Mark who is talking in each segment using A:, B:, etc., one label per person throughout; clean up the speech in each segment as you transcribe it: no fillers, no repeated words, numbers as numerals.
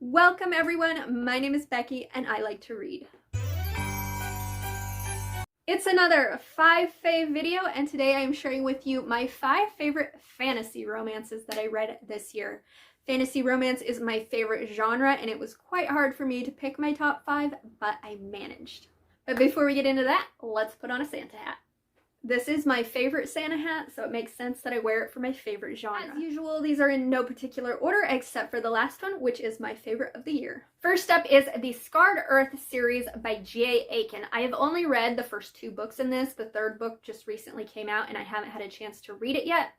A: Welcome everyone, my name is Becky and I like to read. It's another 5 fave video and today I am sharing with you my 5 favorite fantasy romances that I read this year. Fantasy romance is my favorite genre and it was quite hard for me to pick my top 5, but I managed. But before we get into that, let's put on a Santa hat. This is my favorite Santa hat, so it makes sense that I wear it for my favorite genre. As usual, these are in no particular order except for the last one, which is my favorite of the year. First up is the Scarred Earth series by G.A. Aiken. I have only read the first 2 books in this. The 3rd book just recently came out and I haven't had a chance to read it yet.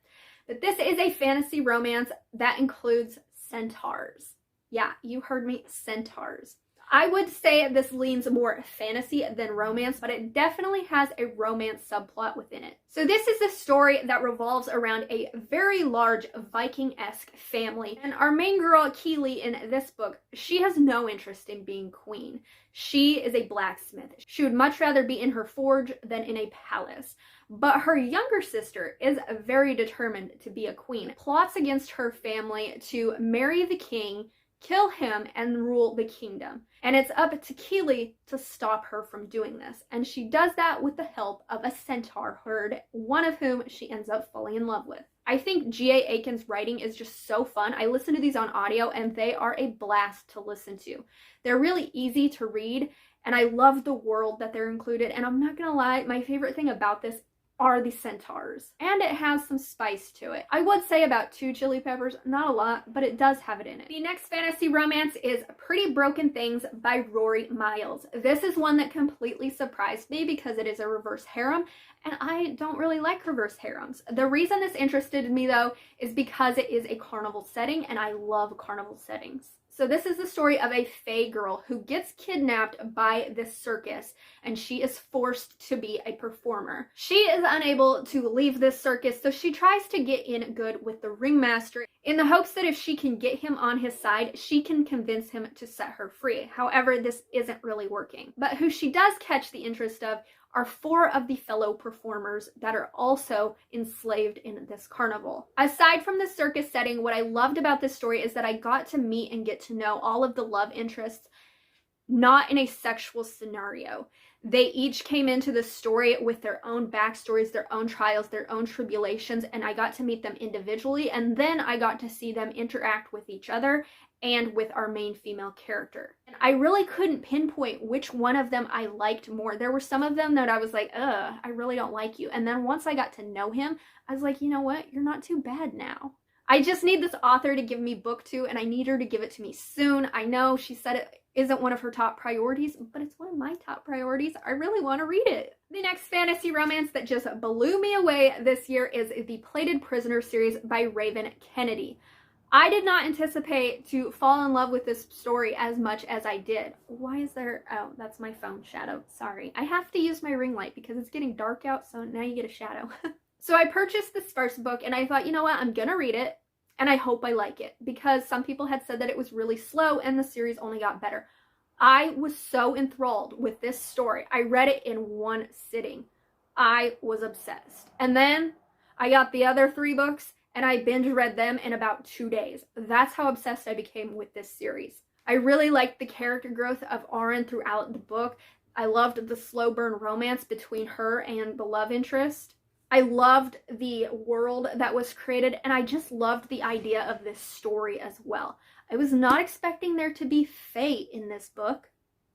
A: But this is a fantasy romance that includes centaurs. Yeah, you heard me, centaurs. I would say this leans more fantasy than romance, but it definitely has a romance subplot within it. So this is a story that revolves around a very large Viking-esque family. And our main girl, Keely, in this book, she has no interest in being queen. She is a blacksmith. She would much rather be in her forge than in a palace. But her younger sister is very determined to be a queen. Plots against her family to marry the king, kill him, and rule the kingdom. And it's up to Keely to stop her from doing this. And she does that with the help of a centaur herd, one of whom she ends up falling in love with. I think G.A. Aiken's writing is just so fun. I listen to these on audio and they are a blast to listen to. They're really easy to read and I love the world that they're included. And I'm not gonna lie, my favorite thing about this are the centaurs. And it has some spice to it. I would say about 2 chili peppers, not a lot, but it does have it in it. The next fantasy romance is Pretty Broken Things by Rory Miles. This is one that completely surprised me because it is a reverse harem, and I don't really like reverse harems. The reason this interested me though is because it is a carnival setting, and I love carnival settings. So this is the story of a fae girl who gets kidnapped by this circus and she is forced to be a performer. She is unable to leave this circus, so she tries to get in good with the ringmaster in the hopes that if she can get him on his side, she can convince him to set her free. However, this isn't really working. But who she does catch the interest of are 4 of the fellow performers that are also enslaved in this carnival. Aside from the circus setting, what I loved about this story is that I got to meet and get to know all of the love interests, not in a sexual scenario. They each came into the story with their own backstories, their own trials, their own tribulations, and I got to meet them individually, and then I got to see them interact with each other and with our main female character. And I really couldn't pinpoint which one of them I liked more. There were some of them that I was like, I really don't like you. And then once I got to know him, I was like, you know what? You're not too bad now. I just need this author to give me book 2, and I need her to give it to me soon. I know she said it isn't one of her top priorities, but it's one of my top priorities. I really want to read it. The next fantasy romance that just blew me away this year is the Plated Prisoner series by Raven Kennedy. I did not anticipate to fall in love with this story as much as I did. Why is there... Oh, that's my phone shadow. Sorry. I have to use my ring light because it's getting dark out, so now you get a shadow. So I purchased this first book and I thought, you know what? I'm gonna read it and I hope I like it because some people had said that it was really slow and the series only got better. I was so enthralled with this story. I read it in one sitting. I was obsessed. And then I got the other 3 books and I binge read them in about 2 days. That's how obsessed I became with this series. I really liked the character growth of Auren throughout the book. I loved the slow burn romance between her and the love interest. I loved the world that was created, and I just loved the idea of this story as well. I was not expecting there to be fae in this book.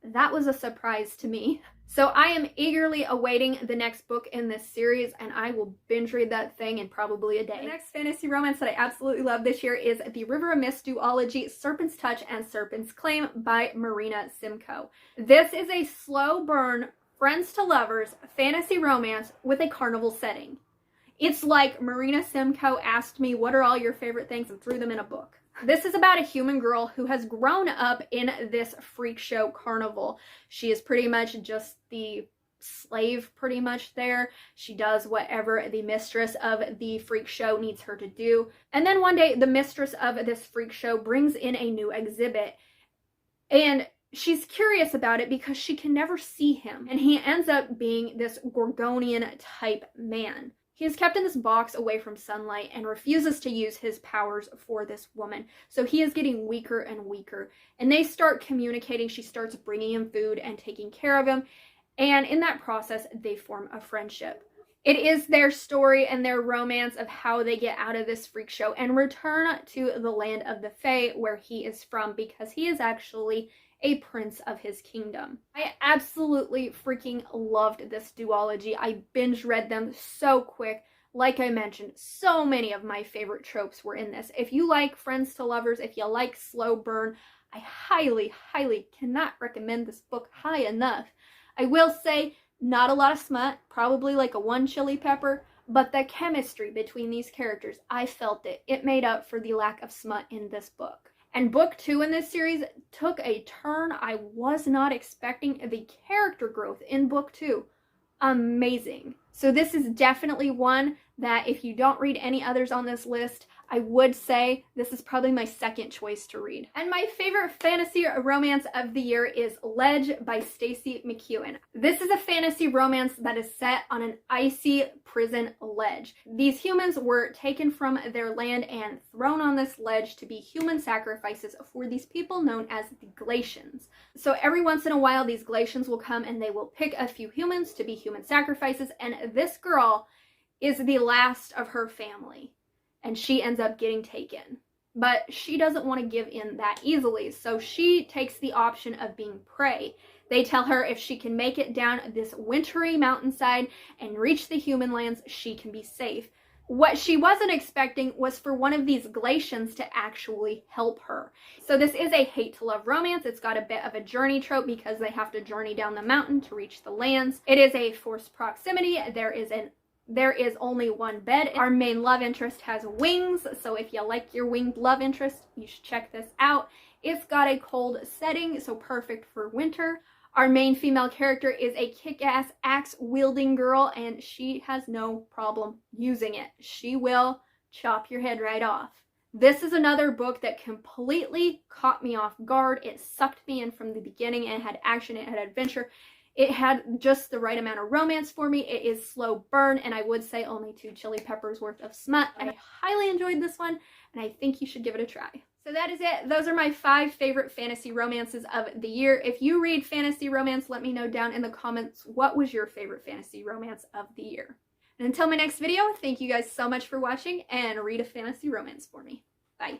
A: That was a surprise to me. So I am eagerly awaiting the next book in this series, and I will binge read that thing in probably a day. The next fantasy romance that I absolutely love this year is the River of Mist duology, Serpent's Touch and Serpent's Claim by Marina Simcoe. This is a slow burn, friends to lovers fantasy romance with a carnival setting. It's like Marina Simcoe asked me, what are all your favorite things, and threw them in a book. This is about a human girl who has grown up in this freak show carnival. She is pretty much just the slave pretty much there. She does whatever the mistress of the freak show needs her to do. And then one day the mistress of this freak show brings in a new exhibit and she's curious about it because she can never see him. And he ends up being this Gorgonian type man. He is kept in this box away from sunlight and refuses to use his powers for this woman. So he is getting weaker and weaker. And they start communicating. She starts bringing him food and taking care of him. And in that process, they form a friendship. It is their story and their romance of how they get out of this freak show and return to the land of the Fae where he is from, because he is actually a prince of his kingdom. I absolutely freaking loved this duology. I binge read them so quick. Like I mentioned, so many of my favorite tropes were in this. If you like friends to lovers, if you like slow burn, I highly, highly cannot recommend this book high enough. I will say, not a lot of smut, probably like a 1 chili pepper, but the chemistry between these characters, I felt it. It made up for the lack of smut in this book. And book 2 in this series took a turn I was not expecting. The character growth in book 2, amazing. So this is definitely one that if you don't read any others on this list, I would say this is probably my second choice to read. And my favorite fantasy romance of the year is Ledge by Stacey McEwen. This is a fantasy romance that is set on an icy prison ledge. These humans were taken from their land and thrown on this ledge to be human sacrifices for these people known as the Glacians. So every once in a while, these Glacians will come and they will pick a few humans to be human sacrifices, and this girl is the last of her family. And she ends up getting taken. But she doesn't want to give in that easily, so she takes the option of being prey. They tell her if she can make it down this wintry mountainside and reach the human lands, she can be safe. What she wasn't expecting was for one of these Glacians to actually help her. So this is a hate-to-love romance. It's got a bit of a journey trope because they have to journey down the mountain to reach the lands. It is a forced proximity. There is only one bed. Our main love interest has wings, so if you like your winged love interest, you should check this out. It's got a cold setting, so perfect for winter. Our main female character is a kick-ass axe-wielding girl, and she has no problem using it. She will chop your head right off. This is another book that completely caught me off guard. It sucked me in from the beginning. It had action, it had adventure. It had just the right amount of romance for me. It is slow burn, and I would say only 2 chili peppers worth of smut. I highly enjoyed this one, and I think you should give it a try. So that is it. Those are my 5 favorite fantasy romances of the year. If you read fantasy romance, let me know down in the comments what was your favorite fantasy romance of the year. And until my next video, thank you guys so much for watching, and read a fantasy romance for me. Bye.